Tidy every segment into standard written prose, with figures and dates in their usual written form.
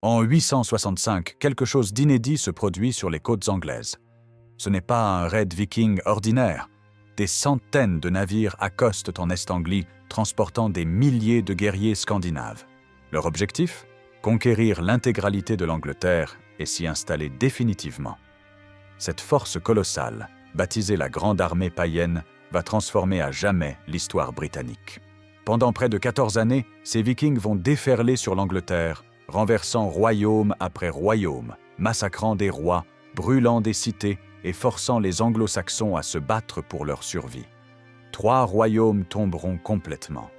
En 865, quelque chose d'inédit se produit sur les côtes anglaises. Ce n'est pas un raid viking ordinaire. Des centaines de navires accostent en Est-Anglie, transportant des milliers de guerriers scandinaves. Leur objectif ? Conquérir l'intégralité de l'Angleterre et s'y installer définitivement. Cette force colossale, baptisée la Grande Armée païenne, va transformer à jamais l'histoire britannique. Pendant près de 14 années, ces Vikings vont déferler sur l'Angleterre, renversant royaume après royaume, massacrant des rois, brûlant des cités et forçant les anglo-saxons à se battre pour leur survie. 3 royaumes tomberont complètement.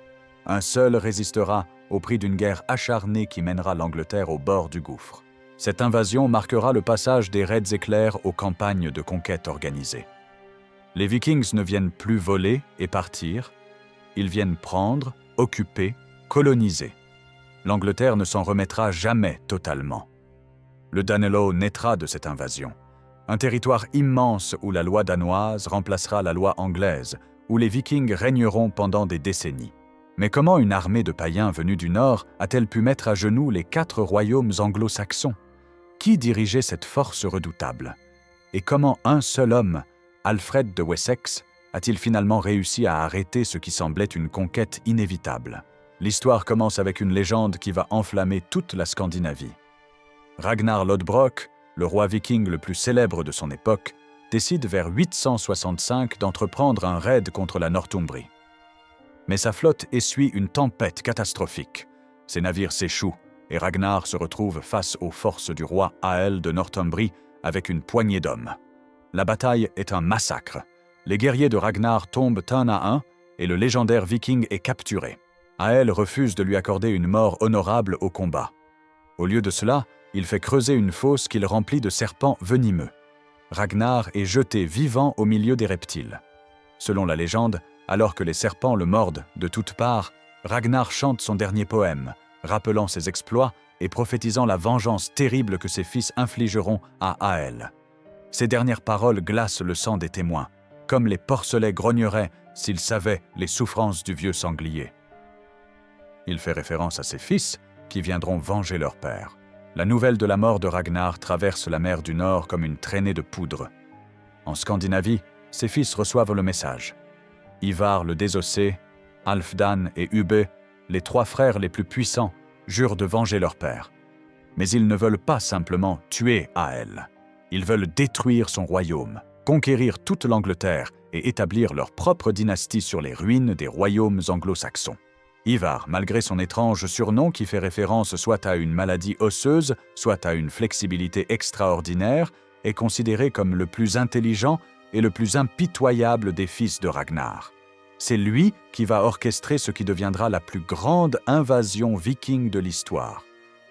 Un seul résistera au prix d'une guerre acharnée qui mènera l'Angleterre au bord du gouffre. Cette invasion marquera le passage des raids éclairs aux campagnes de conquête organisées. Les Vikings ne viennent plus voler et partir, ils viennent prendre, occuper, coloniser. L'Angleterre ne s'en remettra jamais totalement. Le Danelaw naîtra de cette invasion. Un territoire immense où la loi danoise remplacera la loi anglaise, où les Vikings régneront pendant des décennies. Mais comment une armée de païens venus du Nord a-t-elle pu mettre à genoux les 4 royaumes anglo-saxons ? Qui dirigeait cette force redoutable ? Et comment un seul homme, Alfred de Wessex, a-t-il finalement réussi à arrêter ce qui semblait une conquête inévitable ? L'histoire commence avec une légende qui va enflammer toute la Scandinavie. Ragnar Lodbrok, le roi viking le plus célèbre de son époque, décide vers 865 d'entreprendre un raid contre la Northumbrie. Mais sa flotte essuie une tempête catastrophique. Ses navires s'échouent et Ragnar se retrouve face aux forces du roi Ael de Northumbrie avec une poignée d'hommes. La bataille est un massacre. Les guerriers de Ragnar tombent un à un et le légendaire viking est capturé. Ael refuse de lui accorder une mort honorable au combat. Au lieu de cela, il fait creuser une fosse qu'il remplit de serpents venimeux. Ragnar est jeté vivant au milieu des reptiles. Selon la légende, alors que les serpents le mordent de toutes parts, Ragnar chante son dernier poème, rappelant ses exploits et prophétisant la vengeance terrible que ses fils infligeront à Ael. Ces dernières paroles glacent le sang des témoins, comme les porcelets grogneraient s'ils savaient les souffrances du vieux sanglier. Il fait référence à ses fils qui viendront venger leur père. La nouvelle de la mort de Ragnar traverse la mer du Nord comme une traînée de poudre. En Scandinavie, ses fils reçoivent le message. Ivar le désossé, Halfdan et Ubbe, les 3 frères les plus puissants, jurent de venger leur père. Mais ils ne veulent pas simplement tuer Ael. Ils veulent détruire son royaume, conquérir toute l'Angleterre et établir leur propre dynastie sur les ruines des royaumes anglo-saxons. Ivar, malgré son étrange surnom qui fait référence soit à une maladie osseuse, soit à une flexibilité extraordinaire, est considéré comme le plus intelligent et le plus impitoyable des fils de Ragnar. C'est lui qui va orchestrer ce qui deviendra la plus grande invasion viking de l'histoire.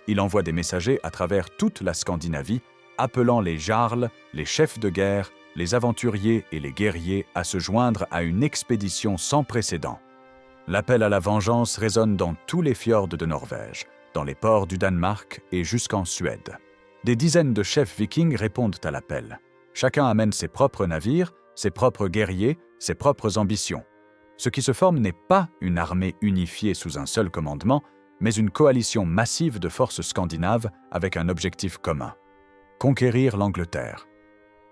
Il envoie des messagers à travers toute la Scandinavie, appelant les jarls, les chefs de guerre, les aventuriers et les guerriers à se joindre à une expédition sans précédent. L'appel à la vengeance résonne dans tous les fjords de Norvège, dans les ports du Danemark et jusqu'en Suède. Des dizaines de chefs vikings répondent à l'appel. Chacun amène ses propres navires, ses propres guerriers, ses propres ambitions. Ce qui se forme n'est pas une armée unifiée sous un seul commandement, mais une coalition massive de forces scandinaves avec un objectif commun: conquérir l'Angleterre.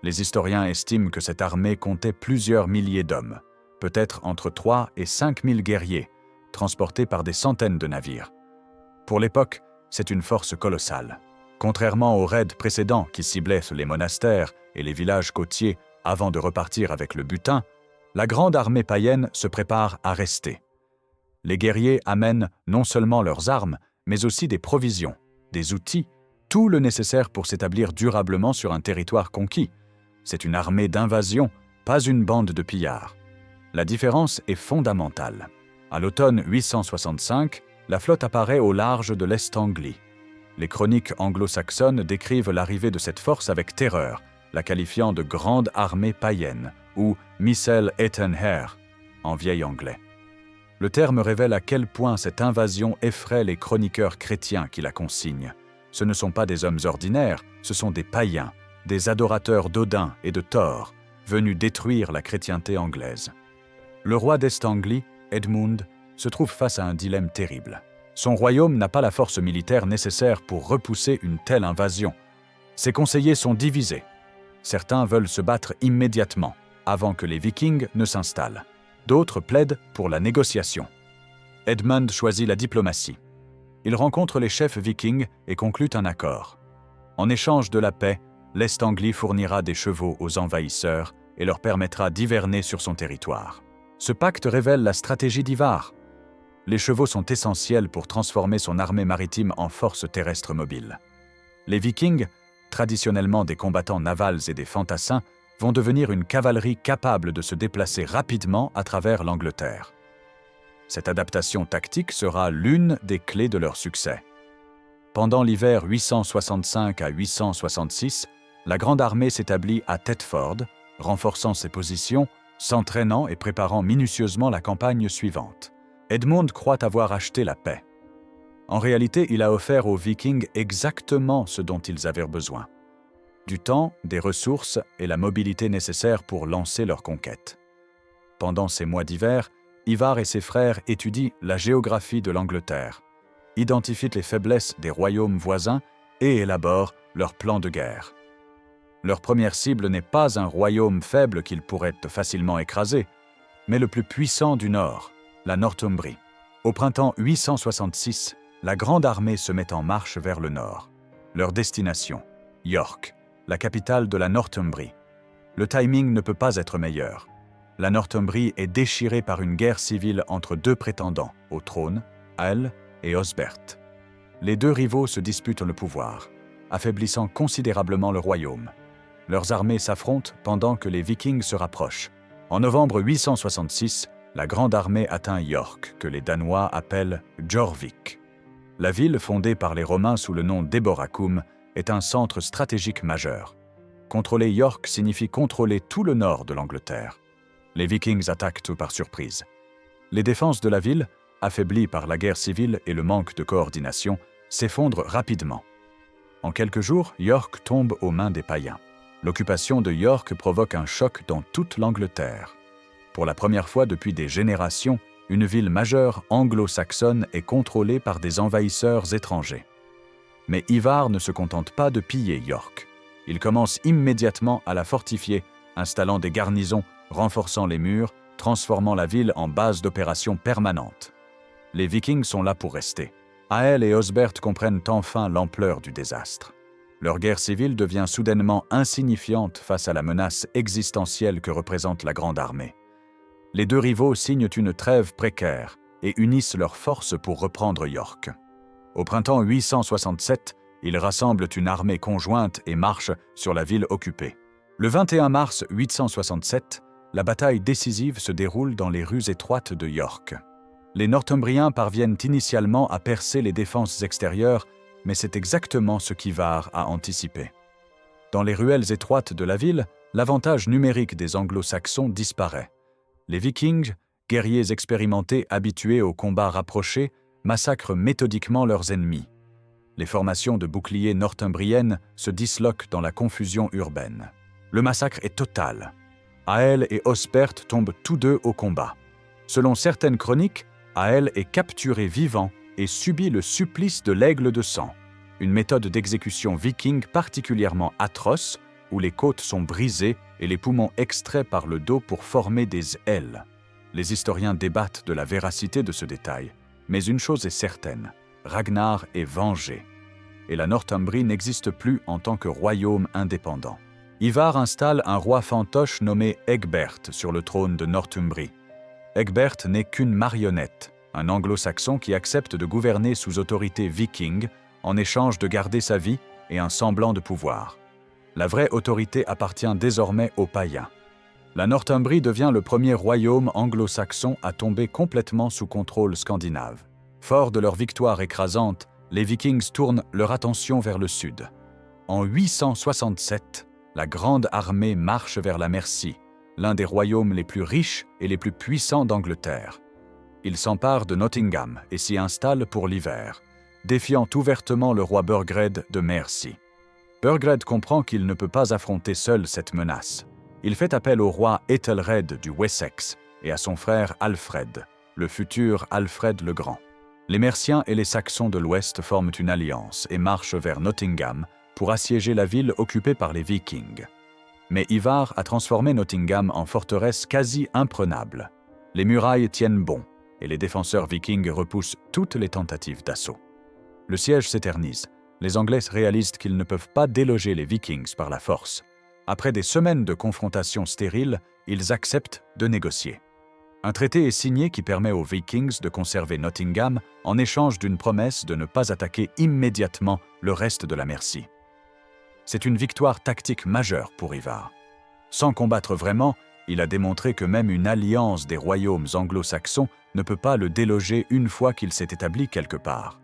Les historiens estiment que cette armée comptait plusieurs milliers d'hommes, peut-être entre 3 et 5 000 guerriers, transportés par des centaines de navires. Pour l'époque, c'est une force colossale. Contrairement aux raids précédents qui ciblaient les monastères et les villages côtiers avant de repartir avec le butin, la grande armée païenne se prépare à rester. Les guerriers amènent non seulement leurs armes, mais aussi des provisions, des outils, tout le nécessaire pour s'établir durablement sur un territoire conquis. C'est une armée d'invasion, pas une bande de pillards. La différence est fondamentale. À l'automne 865, la flotte apparaît au large de l'Est-Anglie. Les chroniques anglo-saxonnes décrivent l'arrivée de cette force avec terreur, la qualifiant de grande armée païenne, ou Missel Etenher, en vieil anglais. Le terme révèle à quel point cette invasion effraie les chroniqueurs chrétiens qui la consignent. Ce ne sont pas des hommes ordinaires, ce sont des païens, des adorateurs d'Odin et de Thor, venus détruire la chrétienté anglaise. Le roi d'Est-Anglie, Edmund, se trouve face à un dilemme terrible. Son royaume n'a pas la force militaire nécessaire pour repousser une telle invasion. Ses conseillers sont divisés. Certains veulent se battre immédiatement, avant que les Vikings ne s'installent. D'autres plaident pour la négociation. Edmund choisit la diplomatie. Il rencontre les chefs vikings et conclut un accord. En échange de la paix, l'Est-Anglie fournira des chevaux aux envahisseurs et leur permettra d'hiverner sur son territoire. Ce pacte révèle la stratégie d'Ivar. Les chevaux sont essentiels pour transformer son armée maritime en force terrestre mobile. Les Vikings, traditionnellement des combattants navals et des fantassins, vont devenir une cavalerie capable de se déplacer rapidement à travers l'Angleterre. Cette adaptation tactique sera l'une des clés de leur succès. Pendant l'hiver 865 à 866, la Grande Armée s'établit à Thetford, renforçant ses positions, s'entraînant et préparant minutieusement la campagne suivante. Edmund croit avoir acheté la paix. En réalité, il a offert aux Vikings exactement ce dont ils avaient besoin. Du temps, des ressources et la mobilité nécessaires pour lancer leur conquête. Pendant ces mois d'hiver, Ivar et ses frères étudient la géographie de l'Angleterre, identifient les faiblesses des royaumes voisins et élaborent leur plan de guerre. Leur première cible n'est pas un royaume faible qu'ils pourraient facilement écraser, mais le plus puissant du Nord, la Northumbrie. Au printemps 866, la Grande Armée se met en marche vers le nord. Leur destination, York, la capitale de la Northumbrie. Le timing ne peut pas être meilleur. La Northumbrie est déchirée par une guerre civile entre deux prétendants au trône, Aelle et Osbert. Les deux rivaux se disputent le pouvoir, affaiblissant considérablement le royaume. Leurs armées s'affrontent pendant que les Vikings se rapprochent. En novembre 866, la Grande Armée atteint York, que les Danois appellent Jorvik. La ville, fondée par les Romains sous le nom d'Eboracum, est un centre stratégique majeur. Contrôler York signifie contrôler tout le nord de l'Angleterre. Les Vikings attaquent tout par surprise. Les défenses de la ville, affaiblies par la guerre civile et le manque de coordination, s'effondrent rapidement. En quelques jours, York tombe aux mains des païens. L'occupation de York provoque un choc dans toute l'Angleterre. Pour la première fois depuis des générations, une ville majeure anglo-saxonne est contrôlée par des envahisseurs étrangers. Mais Ivar ne se contente pas de piller York. Il commence immédiatement à la fortifier, installant des garnisons, renforçant les murs, transformant la ville en base d'opérations permanente. Les Vikings sont là pour rester. Aelle et Osbert comprennent enfin l'ampleur du désastre. Leur guerre civile devient soudainement insignifiante face à la menace existentielle que représente la Grande Armée. Les deux rivaux signent une trêve précaire et unissent leurs forces pour reprendre York. Au printemps 867, ils rassemblent une armée conjointe et marchent sur la ville occupée. Le 21 mars 867, la bataille décisive se déroule dans les rues étroites de York. Les Northumbriens parviennent initialement à percer les défenses extérieures, mais c'est exactement ce qu'Ivar a anticipé. Dans les ruelles étroites de la ville, l'avantage numérique des Anglo-Saxons disparaît. Les Vikings, guerriers expérimentés habitués aux combats rapprochés, massacrent méthodiquement leurs ennemis. Les formations de boucliers northumbriennes se disloquent dans la confusion urbaine. Le massacre est total. Aelle et Osbert tombent tous deux au combat. Selon certaines chroniques, Aelle est capturé vivant et subit le supplice de l'aigle de sang, une méthode d'exécution viking particulièrement atroce où les côtes sont brisées et les poumons extraits par le dos pour former des ailes. Les historiens débattent de la véracité de ce détail, mais une chose est certaine, Ragnar est vengé, et la Northumbrie n'existe plus en tant que royaume indépendant. Ivar installe un roi fantoche nommé Egbert sur le trône de Northumbrie. Egbert n'est qu'une marionnette, un anglo-saxon qui accepte de gouverner sous autorité viking en échange de garder sa vie et un semblant de pouvoir. La vraie autorité appartient désormais aux païens. La Northumbrie devient le premier royaume anglo-saxon à tomber complètement sous contrôle scandinave. Forts de leur victoire écrasante, les Vikings tournent leur attention vers le sud. En 867, la Grande Armée marche vers la Mercie, l'un des royaumes les plus riches et les plus puissants d'Angleterre. Ils s'emparent de Nottingham et s'y installent pour l'hiver, défiant ouvertement le roi Burgred de Mercie. Burgred comprend qu'il ne peut pas affronter seul cette menace. Il fait appel au roi Ethelred du Wessex et à son frère Alfred, le futur Alfred le Grand. Les Merciens et les Saxons de l'Ouest forment une alliance et marchent vers Nottingham pour assiéger la ville occupée par les Vikings. Mais Ivar a transformé Nottingham en forteresse quasi imprenable. Les murailles tiennent bon et les défenseurs vikings repoussent toutes les tentatives d'assaut. Le siège s'éternise. Les Anglais réalisent qu'ils ne peuvent pas déloger les Vikings par la force. Après des semaines de confrontations stériles, ils acceptent de négocier. Un traité est signé qui permet aux Vikings de conserver Nottingham en échange d'une promesse de ne pas attaquer immédiatement le reste de la Mercie. C'est une victoire tactique majeure pour Ivar. Sans combattre vraiment, il a démontré que même une alliance des royaumes anglo-saxons ne peut pas le déloger une fois qu'il s'est établi quelque part.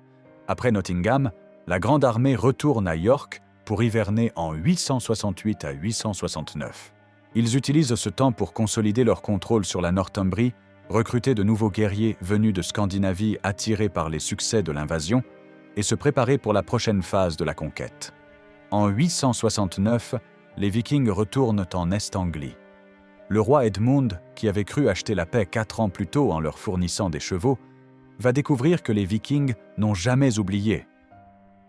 Après Nottingham, la Grande Armée retourne à York pour hiverner en 868 à 869. Ils utilisent ce temps pour consolider leur contrôle sur la Northumbrie, recruter de nouveaux guerriers venus de Scandinavie attirés par les succès de l'invasion et se préparer pour la prochaine phase de la conquête. En 869, les Vikings retournent en Est-Anglie. Le roi Edmund, qui avait cru acheter la paix 4 ans plus tôt en leur fournissant des chevaux, va découvrir que les Vikings n'ont jamais oublié.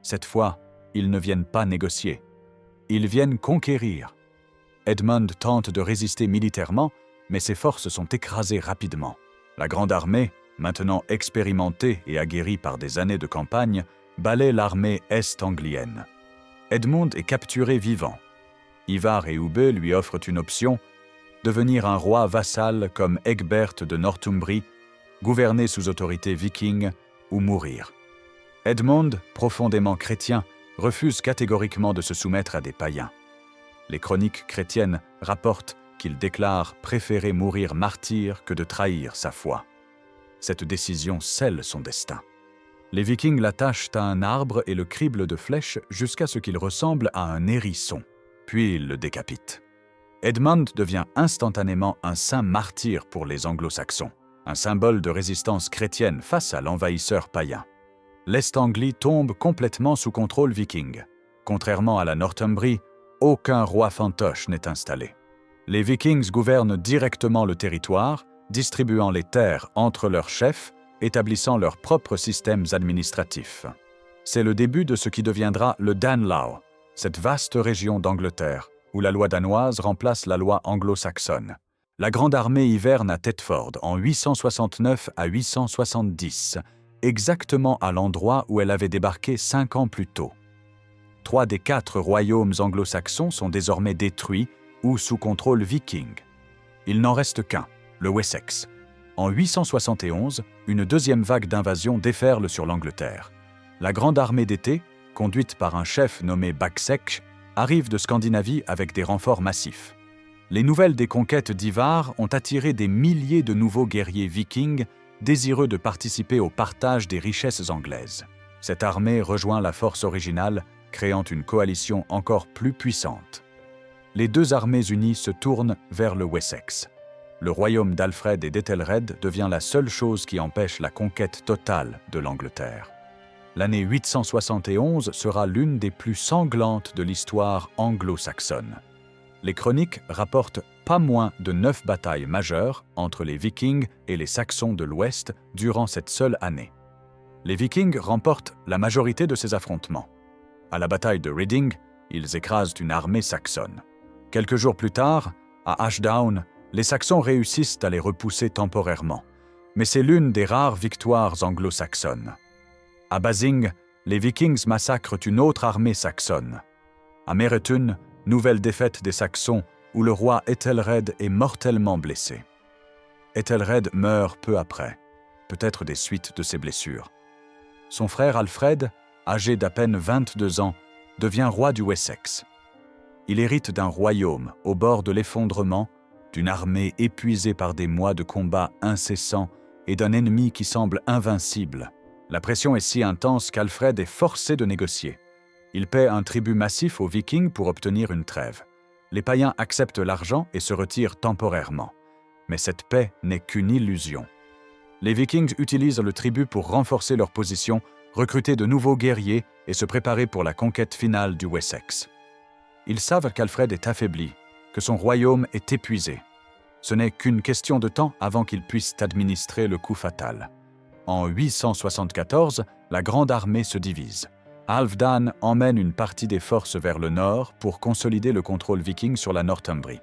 Cette fois, ils ne viennent pas négocier. Ils viennent conquérir. Edmund tente de résister militairement, mais ses forces sont écrasées rapidement. La Grande Armée, maintenant expérimentée et aguerrie par des années de campagne, balaie l'armée est-anglienne. Edmund est capturé vivant. Ivar et Ubbe lui offrent une option, devenir un roi vassal comme Egbert de Northumbrie, gouverner sous autorité viking ou mourir. Edmund, profondément chrétien, refuse catégoriquement de se soumettre à des païens. Les chroniques chrétiennes rapportent qu'il déclare préférer mourir martyr que de trahir sa foi. Cette décision scelle son destin. Les Vikings l'attachent à un arbre et le criblent de flèches jusqu'à ce qu'il ressemble à un hérisson, puis ils le décapitent. Edmund devient instantanément un saint martyr pour les Anglo-Saxons, un symbole de résistance chrétienne face à l'envahisseur païen. L'Est-Anglie tombe complètement sous contrôle viking. Contrairement à la Northumbrie, aucun roi fantoche n'est installé. Les Vikings gouvernent directement le territoire, distribuant les terres entre leurs chefs, établissant leurs propres systèmes administratifs. C'est le début de ce qui deviendra le Danelaw, cette vaste région d'Angleterre, où la loi danoise remplace la loi anglo-saxonne. La Grande Armée hiverne à Thetford en 869 à 870, exactement à l'endroit où elle avait débarqué 5 ans plus tôt. 3 des 4 royaumes anglo-saxons sont désormais détruits ou sous contrôle viking. Il n'en reste qu'un, le Wessex. En 871, une deuxième vague d'invasion déferle sur l'Angleterre. La Grande Armée d'été, conduite par un chef nommé Bacsech, arrive de Scandinavie avec des renforts massifs. Les nouvelles des conquêtes d'Ivar ont attiré des milliers de nouveaux guerriers vikings désireux de participer au partage des richesses anglaises. Cette armée rejoint la force originale, créant une coalition encore plus puissante. Les deux armées unies se tournent vers le Wessex. Le royaume d'Alfred et d'Ethelred devient la seule chose qui empêche la conquête totale de l'Angleterre. L'année 871 sera l'une des plus sanglantes de l'histoire anglo-saxonne. Les chroniques rapportent pas moins de 9 batailles majeures entre les Vikings et les Saxons de l'Ouest durant cette seule année. Les Vikings remportent la majorité de ces affrontements. À la bataille de Reading, ils écrasent une armée saxonne. Quelques jours plus tard, à Ashdown, les Saxons réussissent à les repousser temporairement, mais c'est l'une des rares victoires anglo-saxonnes. À Basing, les Vikings massacrent une autre armée saxonne. À Meretun, nouvelle défaite des Saxons où le roi Ethelred est mortellement blessé. Ethelred meurt peu après, peut-être des suites de ses blessures. Son frère Alfred, âgé d'à peine 22 ans, devient roi du Wessex. Il hérite d'un royaume au bord de l'effondrement, d'une armée épuisée par des mois de combats incessants et d'un ennemi qui semble invincible. La pression est si intense qu'Alfred est forcé de négocier. Il paie un tribut massif aux Vikings pour obtenir une trêve. Les païens acceptent l'argent et se retirent temporairement. Mais cette paix n'est qu'une illusion. Les Vikings utilisent le tribut pour renforcer leur position, recruter de nouveaux guerriers et se préparer pour la conquête finale du Wessex. Ils savent qu'Alfred est affaibli, que son royaume est épuisé. Ce n'est qu'une question de temps avant qu'ils puissent administrer le coup fatal. En 874, la Grande Armée se divise. Halfdan emmène une partie des forces vers le nord pour consolider le contrôle viking sur la Northumbrie.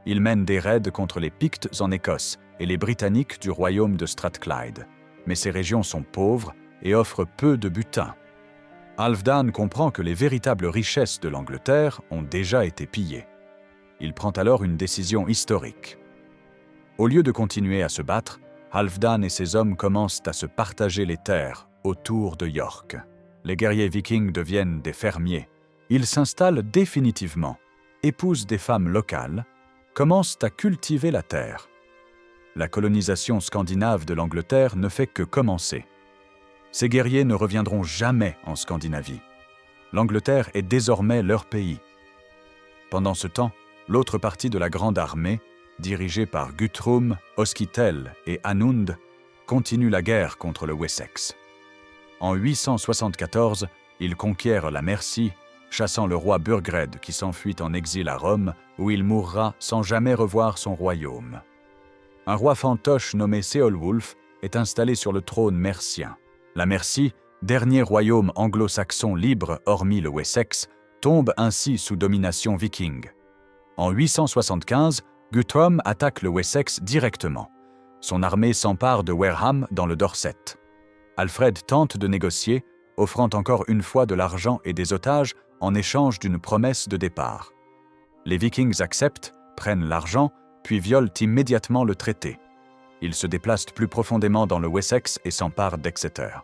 Il mène des raids contre les Pictes en Écosse et les Britanniques du royaume de Strathclyde. Mais ces régions sont pauvres et offrent peu de butin. Halfdan comprend que les véritables richesses de l'Angleterre ont déjà été pillées. Il prend alors une décision historique. Au lieu de continuer à se battre, Halfdan et ses hommes commencent à se partager les terres autour de York. Les guerriers vikings deviennent des fermiers. Ils s'installent définitivement, épousent des femmes locales, commencent à cultiver la terre. La colonisation scandinave de l'Angleterre ne fait que commencer. Ces guerriers ne reviendront jamais en Scandinavie. L'Angleterre est désormais leur pays. Pendant ce temps, l'autre partie de la Grande Armée, dirigée par Guthrum, Oskytel et Anund, continue la guerre contre le Wessex. En 874, ils conquièrent la Mercie, chassant le roi Burgred qui s'enfuit en exil à Rome, où il mourra sans jamais revoir son royaume. Un roi fantoche nommé Ceolwulf est installé sur le trône mercien. La Mercie, dernier royaume anglo-saxon libre hormis le Wessex, tombe ainsi sous domination viking. En 875, Guthrum attaque le Wessex directement. Son armée s'empare de Wareham dans le Dorset. Alfred tente de négocier, offrant encore une fois de l'argent et des otages en échange d'une promesse de départ. Les Vikings acceptent, prennent l'argent, puis violent immédiatement le traité. Ils se déplacent plus profondément dans le Wessex et s'emparent d'Exeter.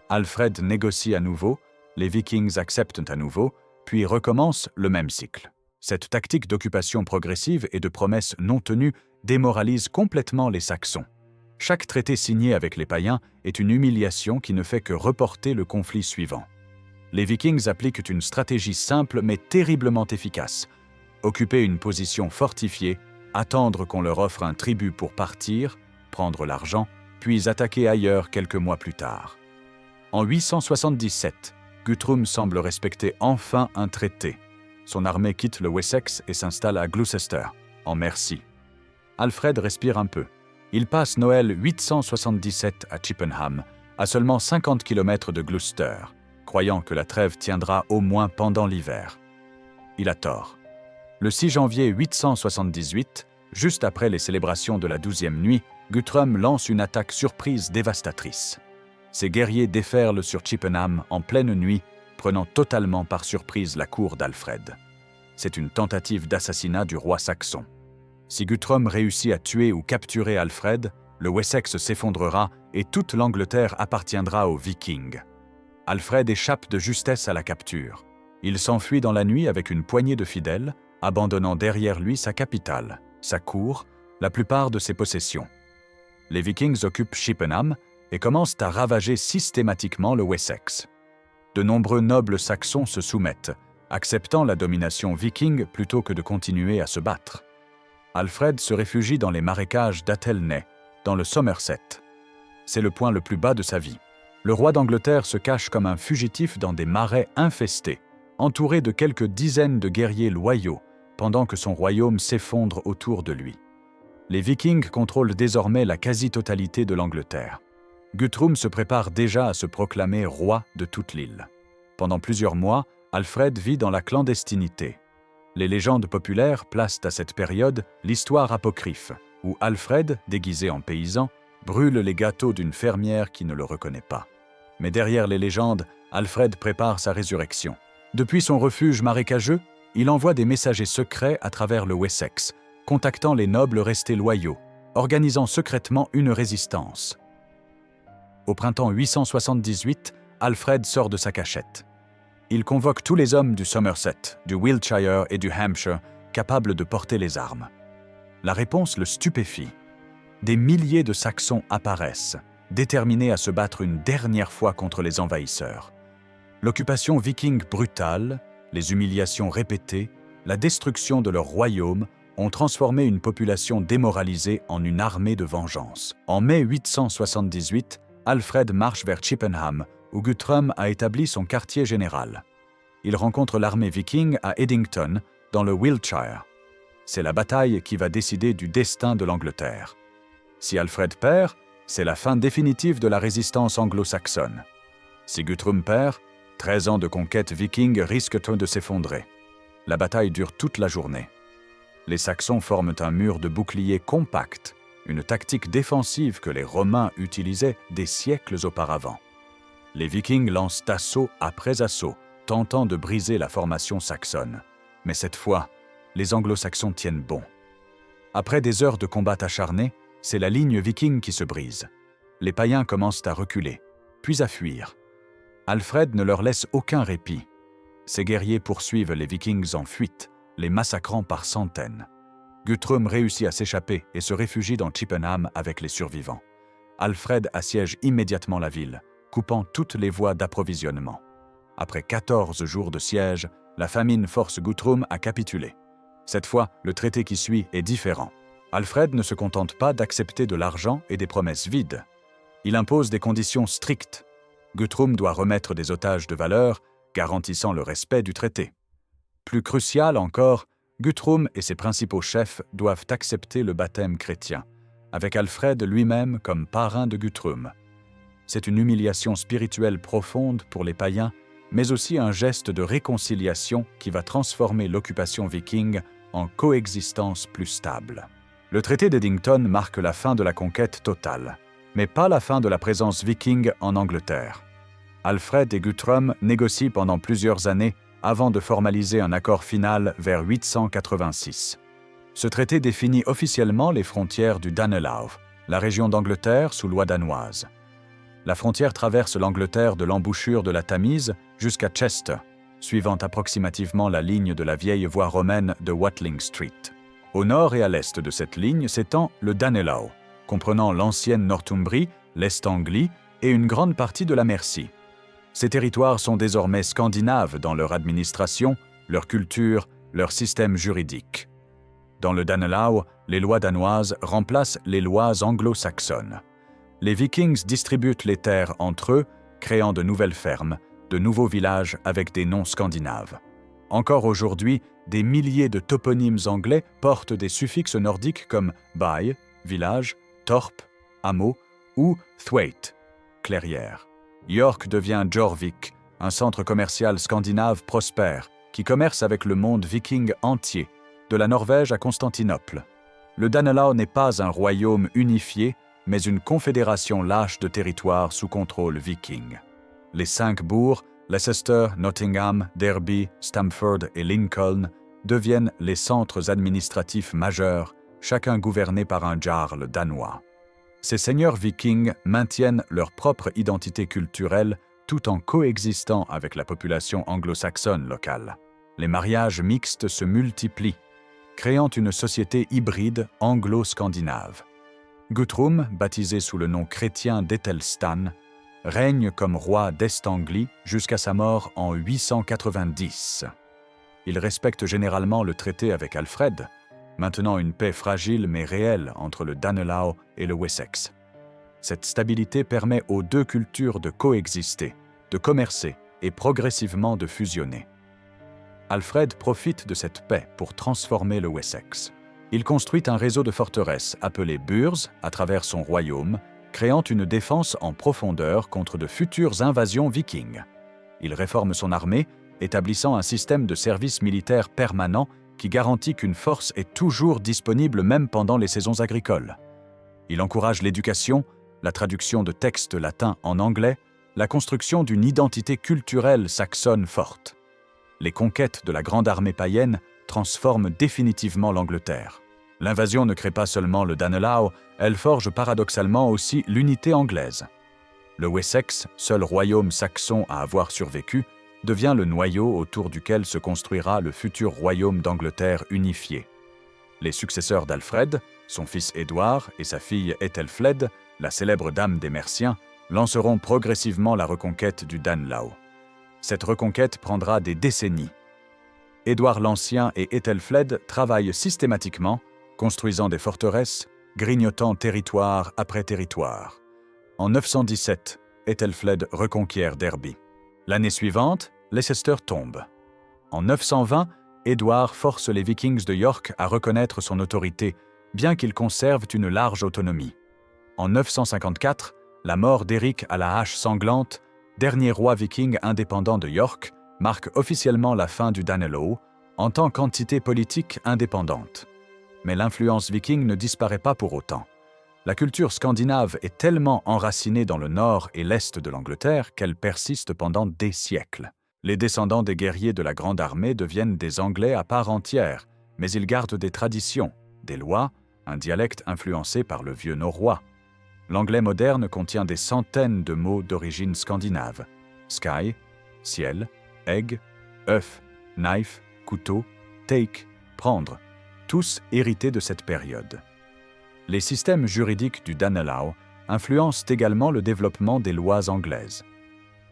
Alfred négocie à nouveau, les Vikings acceptent à nouveau, puis recommencent le même cycle. Cette tactique d'occupation progressive et de promesses non tenues démoralise complètement les Saxons. Chaque traité signé avec les païens est une humiliation qui ne fait que reporter le conflit suivant. Les Vikings appliquent une stratégie simple mais terriblement efficace. Occuper une position fortifiée, attendre qu'on leur offre un tribut pour partir, prendre l'argent, puis attaquer ailleurs quelques mois plus tard. En 877, Guthrum semble respecter enfin un traité. Son armée quitte le Wessex et s'installe à Gloucester, en Mercie. Alfred respire un peu. Il passe Noël 877 à Chippenham, à seulement 50 km de Gloucester, croyant que la trêve tiendra au moins pendant l'hiver. Il a tort. Le 6 janvier 878, juste après les célébrations de la 12e nuit, Guthrum lance une attaque surprise dévastatrice. Ses guerriers déferlent sur Chippenham en pleine nuit, prenant totalement par surprise la cour d'Alfred. C'est une tentative d'assassinat du roi saxon. Si Guthrum réussit à tuer ou capturer Alfred, le Wessex s'effondrera et toute l'Angleterre appartiendra aux Vikings. Alfred échappe de justesse à la capture. Il s'enfuit dans la nuit avec une poignée de fidèles, abandonnant derrière lui sa capitale, sa cour, la plupart de ses possessions. Les Vikings occupent Chippenham et commencent à ravager systématiquement le Wessex. De nombreux nobles saxons se soumettent, acceptant la domination viking plutôt que de continuer à se battre. Alfred se réfugie dans les marécages d'Athelney, dans le Somerset. C'est le point le plus bas de sa vie. Le roi d'Angleterre se cache comme un fugitif dans des marais infestés, entouré de quelques dizaines de guerriers loyaux, pendant que son royaume s'effondre autour de lui. Les Vikings contrôlent désormais la quasi-totalité de l'Angleterre. Guthrum se prépare déjà à se proclamer roi de toute l'île. Pendant plusieurs mois, Alfred vit dans la clandestinité. Les légendes populaires placent à cette période l'histoire apocryphe, où Alfred, déguisé en paysan, brûle les gâteaux d'une fermière qui ne le reconnaît pas. Mais derrière les légendes, Alfred prépare sa résurrection. Depuis son refuge marécageux, il envoie des messagers secrets à travers le Wessex, contactant les nobles restés loyaux, organisant secrètement une résistance. Au printemps 878, Alfred sort de sa cachette. Il convoque tous les hommes du Somerset, du Wiltshire et du Hampshire capables de porter les armes. La réponse le stupéfie. Des milliers de Saxons apparaissent, déterminés à se battre une dernière fois contre les envahisseurs. L'occupation viking brutale, les humiliations répétées, la destruction de leur royaume ont transformé une population démoralisée en une armée de vengeance. En mai 878, Alfred marche vers Chippenham, où Guthrum a établi son quartier général. Il rencontre l'armée viking à Edington, dans le Wiltshire. C'est la bataille qui va décider du destin de l'Angleterre. Si Alfred perd, c'est la fin définitive de la résistance anglo-saxonne. Si Guthrum perd, 13 ans de conquête viking risquent de s'effondrer. La bataille dure toute la journée. Les Saxons forment un mur de boucliers compact, une tactique défensive que les Romains utilisaient des siècles auparavant. Les Vikings lancent assaut après assaut, tentant de briser la formation saxonne. Mais cette fois, les Anglo-Saxons tiennent bon. Après des heures de combat acharnés, c'est la ligne viking qui se brise. Les païens commencent à reculer, puis à fuir. Alfred ne leur laisse aucun répit. Ses guerriers poursuivent les Vikings en fuite, les massacrant par centaines. Guthrum réussit à s'échapper et se réfugie dans Chippenham avec les survivants. Alfred assiège immédiatement la ville, coupant toutes les voies d'approvisionnement. Après 14 jours de siège, la famine force Guthrum à capituler. Cette fois, le traité qui suit est différent. Alfred ne se contente pas d'accepter de l'argent et des promesses vides. Il impose des conditions strictes. Guthrum doit remettre des otages de valeur, garantissant le respect du traité. Plus crucial encore, Guthrum et ses principaux chefs doivent accepter le baptême chrétien, avec Alfred lui-même comme parrain de Guthrum. C'est une humiliation spirituelle profonde pour les païens, mais aussi un geste de réconciliation qui va transformer l'occupation viking en coexistence plus stable. Le traité d'Eddington marque la fin de la conquête totale, mais pas la fin de la présence viking en Angleterre. Alfred et Guthrum négocient pendant plusieurs années avant de formaliser un accord final vers 886. Ce traité définit officiellement les frontières du Danelaw, la région d'Angleterre sous loi danoise. La frontière traverse l'Angleterre de l'embouchure de la Tamise jusqu'à Chester, suivant approximativement la ligne de la vieille voie romaine de Watling Street. Au nord et à l'est de cette ligne s'étend le Danelaw, comprenant l'ancienne Northumbrie, l'Est Anglie et une grande partie de la Mercie. Ces territoires sont désormais scandinaves dans leur administration, leur culture, leur système juridique. Dans le Danelaw, les lois danoises remplacent les lois anglo-saxonnes. Les Vikings distribuent les terres entre eux, créant de nouvelles fermes, de nouveaux villages avec des noms scandinaves. Encore aujourd'hui, des milliers de toponymes anglais portent des suffixes nordiques comme by, village, torp, hameau, ou thwaite, clairière. York devient Jorvik, un centre commercial scandinave prospère, qui commerce avec le monde viking entier, de la Norvège à Constantinople. Le Danelaw n'est pas un royaume unifié, mais une confédération lâche de territoires sous contrôle viking. Les 5 bourgs, Leicester, Nottingham, Derby, Stamford et Lincoln, deviennent les centres administratifs majeurs, chacun gouverné par un jarl danois. Ces seigneurs vikings maintiennent leur propre identité culturelle tout en coexistant avec la population anglo-saxonne locale. Les mariages mixtes se multiplient, créant une société hybride anglo-scandinave. Guthrum, baptisé sous le nom chrétien d'Æthelstan, règne comme roi d'Est-Anglie jusqu'à sa mort en 890. Il respecte généralement le traité avec Alfred, maintenant une paix fragile mais réelle entre le Danelaw et le Wessex. Cette stabilité permet aux deux cultures de coexister, de commercer et progressivement de fusionner. Alfred profite de cette paix pour transformer le Wessex. Il construit un réseau de forteresses appelé Burs à travers son royaume, créant une défense en profondeur contre de futures invasions vikings. Il réforme son armée, établissant un système de service militaire permanent qui garantit qu'une force est toujours disponible même pendant les saisons agricoles. Il encourage l'éducation, la traduction de textes latins en anglais, la construction d'une identité culturelle saxonne forte. Les conquêtes de la grande armée païenne transforment définitivement l'Angleterre. L'invasion ne crée pas seulement le Danelaw, elle forge paradoxalement aussi l'unité anglaise. Le Wessex, seul royaume saxon à avoir survécu, devient le noyau autour duquel se construira le futur royaume d'Angleterre unifié. Les successeurs d'Alfred, son fils Édouard et sa fille Æthelflæd, la célèbre dame des Merciens, lanceront progressivement la reconquête du Danelaw. Cette reconquête prendra des décennies. Édouard l'Ancien et Æthelflæd travaillent systématiquement, construisant des forteresses, grignotant territoire après territoire. En 917, Æthelflæd reconquiert Derby. L'année suivante, Leicester tombe. En 920, Édouard force les Vikings de York à reconnaître son autorité, bien qu'ils conservent une large autonomie. En 954, la mort d'Éric à la hache sanglante, dernier roi viking indépendant de York, marque officiellement la fin du Danelaw en tant qu'entité politique indépendante. Mais l'influence viking ne disparaît pas pour autant. La culture scandinave est tellement enracinée dans le nord et l'est de l'Angleterre qu'elle persiste pendant des siècles. Les descendants des guerriers de la Grande Armée deviennent des Anglais à part entière, mais ils gardent des traditions, des lois, un dialecte influencé par le vieux norrois. L'anglais moderne contient des centaines de mots d'origine scandinave. Sky, ciel, egg, œuf, knife, couteau, take, prendre, tous hérités de cette période. Les systèmes juridiques du Danelaw influencent également le développement des lois anglaises.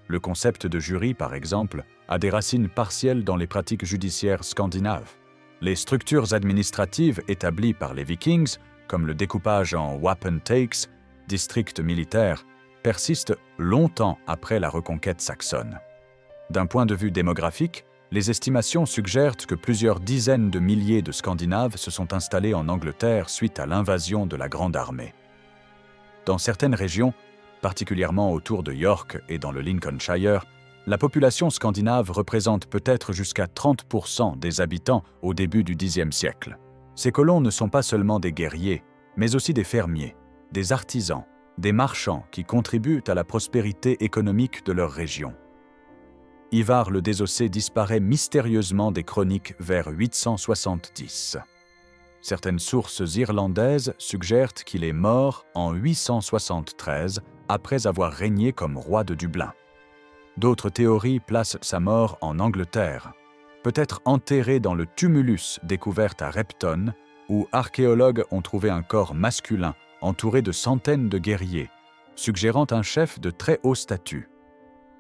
Le concept de jury, par exemple, a des racines partielles dans les pratiques judiciaires scandinaves. Les structures administratives établies par les Vikings, comme le découpage en wapentakes, districts militaires, persistent longtemps après la reconquête saxonne. D'un point de vue démographique, les estimations suggèrent que plusieurs dizaines de milliers de Scandinaves se sont installés en Angleterre suite à l'invasion de la Grande Armée. Dans certaines régions, particulièrement autour de York et dans le Lincolnshire, la population scandinave représente peut-être jusqu'à 30% des habitants au début du Xe siècle. Ces colons ne sont pas seulement des guerriers, mais aussi des fermiers, des artisans, des marchands qui contribuent à la prospérité économique de leur région. Ivar le Désossé disparaît mystérieusement des chroniques vers 870. Certaines sources irlandaises suggèrent qu'il est mort en 873 après avoir régné comme roi de Dublin. D'autres théories placent sa mort en Angleterre, peut-être enterré dans le tumulus découvert à Repton, où archéologues ont trouvé un corps masculin entouré de centaines de guerriers, suggérant un chef de très haut statut.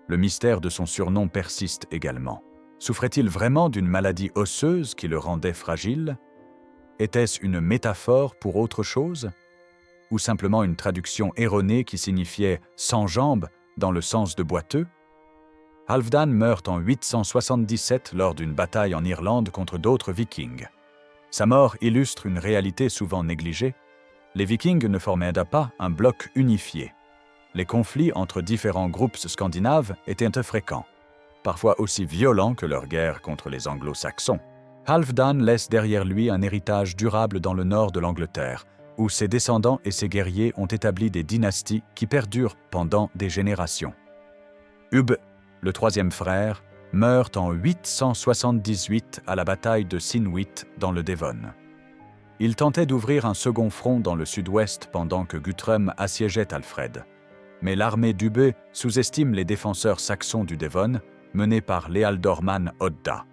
Le mystère de son surnom persiste également. Souffrait-il vraiment d'une maladie osseuse qui le rendait fragile? Était-ce une métaphore pour autre chose? Ou simplement une traduction erronée qui signifiait « sans jambes » dans le sens de boiteux? Halfdan meurt en 877 lors d'une bataille en Irlande contre d'autres Vikings. Sa mort illustre une réalité souvent négligée. Les Vikings ne formaient pas un bloc unifié. Les conflits entre différents groupes scandinaves étaient fréquents, parfois aussi violents que leur guerre contre les Anglo-Saxons. Halfdan laisse derrière lui un héritage durable dans le nord de l'Angleterre, où ses descendants et ses guerriers ont établi des dynasties qui perdurent pendant des générations. Ubbe, le troisième frère, meurt en 878 à la bataille de Sinwit dans le Devon. Il tentait d'ouvrir un second front dans le sud-ouest pendant que Guthrum assiégeait Alfred. Mais l'armée d'Ubbe sous-estime les défenseurs saxons du Devon, menés par l'Ealdorman Odda.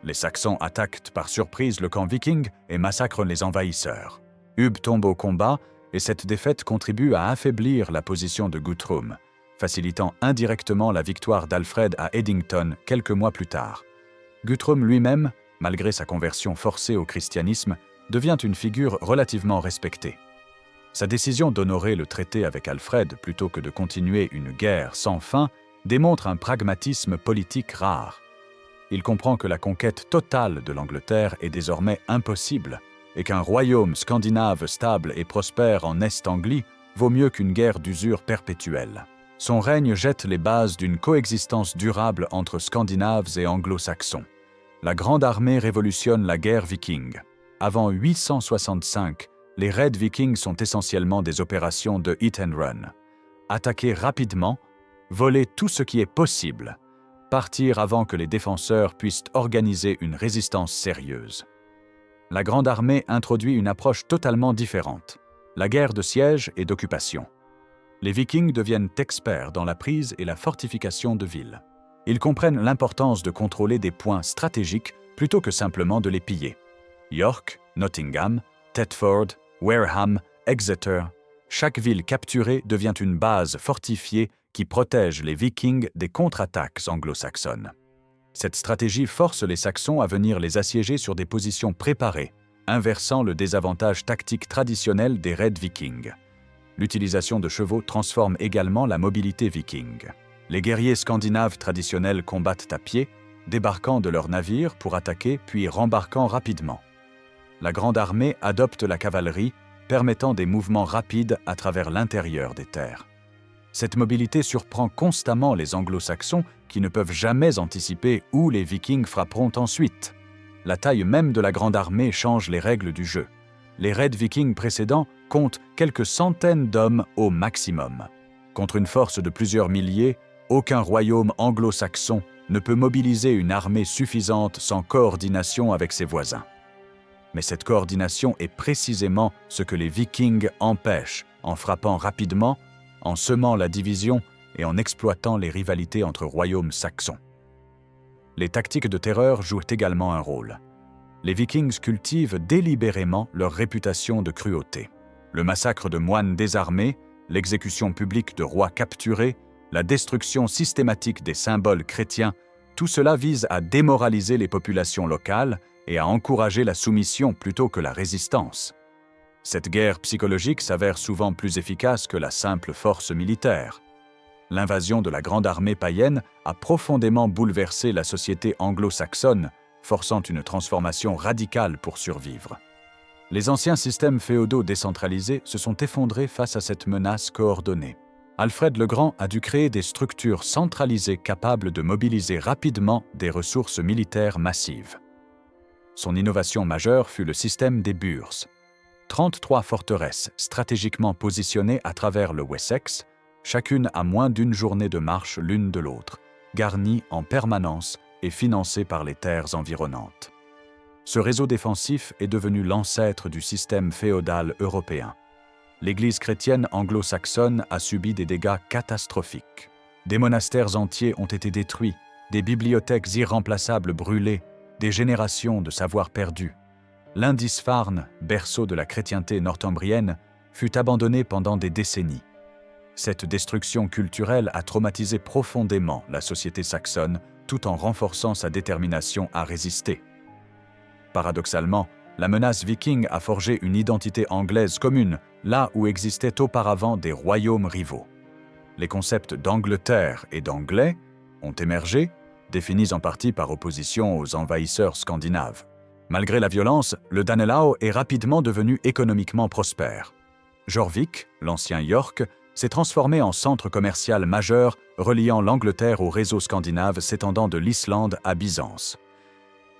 Les Saxons attaquent par surprise le camp viking et massacrent les envahisseurs. Ubbe tombe au combat et cette défaite contribue à affaiblir la position de Guthrum, facilitant indirectement la victoire d'Alfred à Edington quelques mois plus tard. Guthrum lui-même, malgré sa conversion forcée au christianisme, devient une figure relativement respectée. Sa décision d'honorer le traité avec Alfred plutôt que de continuer une guerre sans fin démontre un pragmatisme politique rare. Il comprend que la conquête totale de l'Angleterre est désormais impossible et qu'un royaume scandinave stable et prospère en Est-Anglie vaut mieux qu'une guerre d'usure perpétuelle. Son règne jette les bases d'une coexistence durable entre Scandinaves et Anglo-Saxons. La Grande Armée révolutionne la guerre viking. Avant 865, les raids vikings sont essentiellement des opérations de hit and run. Attaquer rapidement, voler tout ce qui est possible, partir avant que les défenseurs puissent organiser une résistance sérieuse. La Grande Armée introduit une approche totalement différente, la guerre de siège et d'occupation. Les Vikings deviennent experts dans la prise et la fortification de villes. Ils comprennent l'importance de contrôler des points stratégiques plutôt que simplement de les piller. York, Nottingham, Thetford, Wareham, Exeter, chaque ville capturée devient une base fortifiée qui protège les Vikings des contre-attaques anglo-saxonnes. Cette stratégie force les Saxons à venir les assiéger sur des positions préparées, inversant le désavantage tactique traditionnel des raids vikings. L'utilisation de chevaux transforme également la mobilité viking. Les guerriers scandinaves traditionnels combattent à pied, débarquant de leurs navires pour attaquer puis rembarquant rapidement. La Grande Armée adopte la cavalerie, permettant des mouvements rapides à travers l'intérieur des terres. Cette mobilité surprend constamment les anglo-saxons qui ne peuvent jamais anticiper où les Vikings frapperont ensuite. La taille même de la grande armée change les règles du jeu. Les raids vikings précédents comptent quelques centaines d'hommes au maximum. Contre une force de plusieurs milliers, aucun royaume anglo-saxon ne peut mobiliser une armée suffisante sans coordination avec ses voisins. Mais cette coordination est précisément ce que les Vikings empêchent en frappant rapidement, en semant la division et en exploitant les rivalités entre royaumes saxons. Les tactiques de terreur jouent également un rôle. Les Vikings cultivent délibérément leur réputation de cruauté. Le massacre de moines désarmés, l'exécution publique de rois capturés, la destruction systématique des symboles chrétiens, tout cela vise à démoraliser les populations locales et à encourager la soumission plutôt que la résistance. Cette guerre psychologique s'avère souvent plus efficace que la simple force militaire. L'invasion de la grande armée païenne a profondément bouleversé la société anglo-saxonne, forçant une transformation radicale pour survivre. Les anciens systèmes féodaux décentralisés se sont effondrés face à cette menace coordonnée. Alfred le Grand a dû créer des structures centralisées capables de mobiliser rapidement des ressources militaires massives. Son innovation majeure fut le système des Burhs. 33 forteresses stratégiquement positionnées à travers le Wessex, chacune à moins d'une journée de marche l'une de l'autre, garnies en permanence et financées par les terres environnantes. Ce réseau défensif est devenu l'ancêtre du système féodal européen. L'Église chrétienne anglo-saxonne a subi des dégâts catastrophiques. Des monastères entiers ont été détruits, des bibliothèques irremplaçables brûlées, des générations de savoirs perdus. Lindisfarne, berceau de la chrétienté northumbrienne, fut abandonné pendant des décennies. Cette destruction culturelle a traumatisé profondément la société saxonne tout en renforçant sa détermination à résister. Paradoxalement, la menace viking a forgé une identité anglaise commune, là où existaient auparavant des royaumes rivaux. Les concepts d'Angleterre et d'anglais ont émergé, définis en partie par opposition aux envahisseurs scandinaves. Malgré la violence, le Danelaw est rapidement devenu économiquement prospère. Jorvik, l'ancien York, s'est transformé en centre commercial majeur reliant l'Angleterre au réseau scandinave s'étendant de l'Islande à Byzance.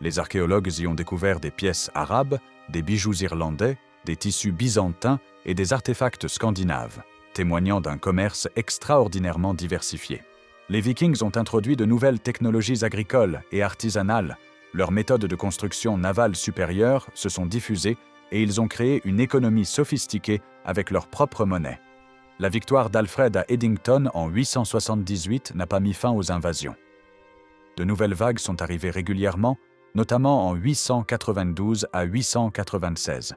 Les archéologues y ont découvert des pièces arabes, des bijoux irlandais, des tissus byzantins et des artefacts scandinaves, témoignant d'un commerce extraordinairement diversifié. Les Vikings ont introduit de nouvelles technologies agricoles et artisanales, leurs méthodes de construction navale supérieures se sont diffusées et ils ont créé une économie sophistiquée avec leur propre monnaie. La victoire d'Alfred à Edington en 878 n'a pas mis fin aux invasions. De nouvelles vagues sont arrivées régulièrement, notamment en 892 à 896.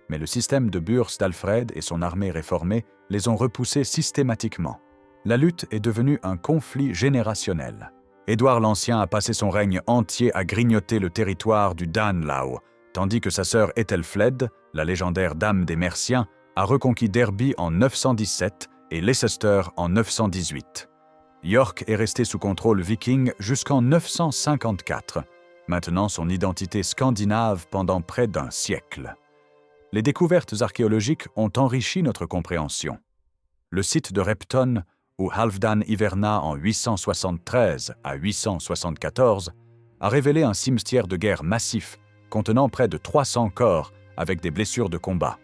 Mais le système de Burhs d'Alfred et son armée réformée les ont repoussés systématiquement. La lutte est devenue un conflit générationnel. Édouard l'Ancien a passé son règne entier à grignoter le territoire du Danelaw, tandis que sa sœur Æthelflæd, la légendaire Dame des Merciens, a reconquis Derby en 917 et Leicester en 918. York est resté sous contrôle viking jusqu'en 954, maintenant son identité scandinave pendant près d'un siècle. Les découvertes archéologiques ont enrichi notre compréhension. Le site de Repton, où Halfdan hiverna en 873 à 874, a révélé un cimetière de guerre massif contenant près de 300 corps avec des blessures de combat.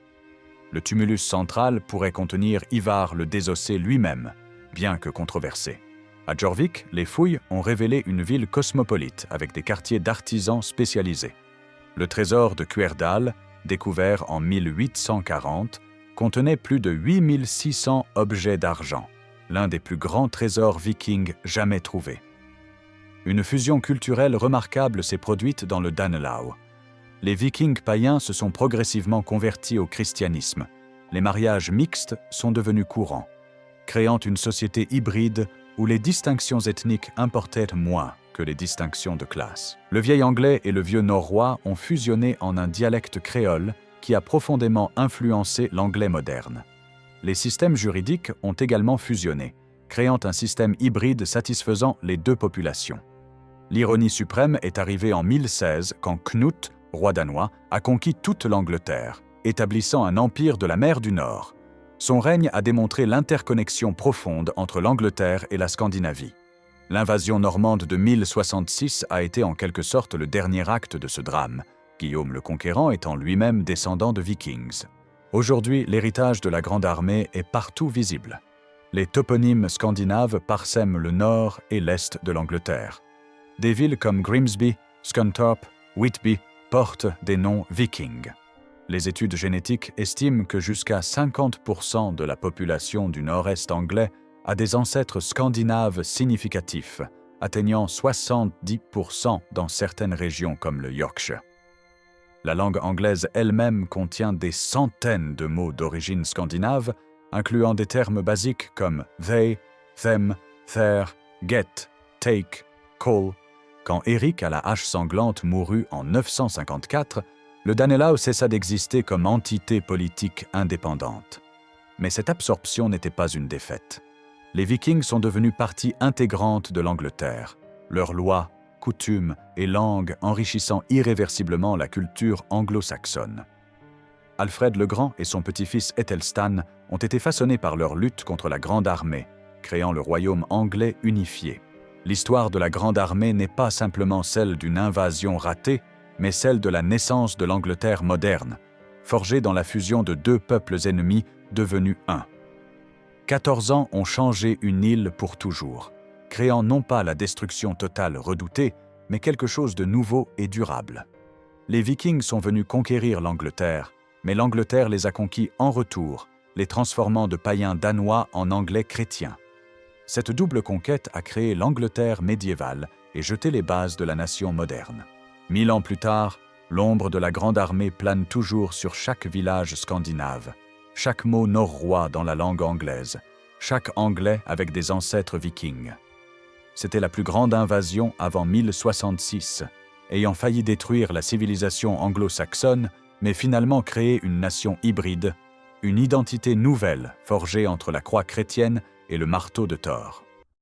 Le tumulus central pourrait contenir Ivar le Désossé lui-même, bien que controversé. À Jorvik, les fouilles ont révélé une ville cosmopolite avec des quartiers d'artisans spécialisés. Le trésor de Cuerdal, découvert en 1840, contenait plus de 8600 objets d'argent, l'un des plus grands trésors vikings jamais trouvés. Une fusion culturelle remarquable s'est produite dans le Danelaw. Les Vikings païens se sont progressivement convertis au christianisme. Les mariages mixtes sont devenus courants, créant une société hybride où les distinctions ethniques importaient moins que les distinctions de classe. Le vieil anglais et le vieux norrois ont fusionné en un dialecte créole qui a profondément influencé l'anglais moderne. Les systèmes juridiques ont également fusionné, créant un système hybride satisfaisant les deux populations. L'ironie suprême est arrivée en 1016 quand Knut, roi danois, a conquis toute l'Angleterre, établissant un empire de la mer du Nord. Son règne a démontré l'interconnexion profonde entre l'Angleterre et la Scandinavie. L'invasion normande de 1066 a été en quelque sorte le dernier acte de ce drame, Guillaume le Conquérant étant lui-même descendant de Vikings. Aujourd'hui, l'héritage de la Grande Armée est partout visible. Les toponymes scandinaves parsèment le nord et l'est de l'Angleterre. Des villes comme Grimsby, Scunthorpe, Whitby portent des noms vikings. Les études génétiques estiment que jusqu'à 50% de la population du nord-est anglais a des ancêtres scandinaves significatifs, atteignant 70% dans certaines régions comme le Yorkshire. La langue anglaise elle-même contient des centaines de mots d'origine scandinave, incluant des termes basiques comme they, them, their, get, take, call. Quand Éric à la hache sanglante mourut en 954, le Danelaw cessa d'exister comme entité politique indépendante. Mais cette absorption n'était pas une défaite. Les Vikings sont devenus partie intégrante de l'Angleterre. Leurs lois, coutumes et langues enrichissant irréversiblement la culture anglo-saxonne. Alfred le Grand et son petit-fils Æthelstan ont été façonnés par leur lutte contre la Grande Armée, créant le royaume anglais unifié. L'histoire de la Grande Armée n'est pas simplement celle d'une invasion ratée, mais celle de la naissance de l'Angleterre moderne, forgée dans la fusion de deux peuples ennemis devenus un. 14 ans ont changé une île pour toujours, créant non pas la destruction totale redoutée, mais quelque chose de nouveau et durable. Les Vikings sont venus conquérir l'Angleterre, mais l'Angleterre les a conquis en retour, les transformant de païens danois en anglais chrétiens. Cette double conquête a créé l'Angleterre médiévale et jeté les bases de la nation moderne. 1000 ans plus tard, l'ombre de la Grande Armée plane toujours sur chaque village scandinave, chaque mot norrois dans la langue anglaise, chaque anglais avec des ancêtres vikings. C'était la plus grande invasion avant 1066, ayant failli détruire la civilisation anglo-saxonne, mais finalement créer une nation hybride, une identité nouvelle forgée entre la croix chrétienne et le marteau de Thor.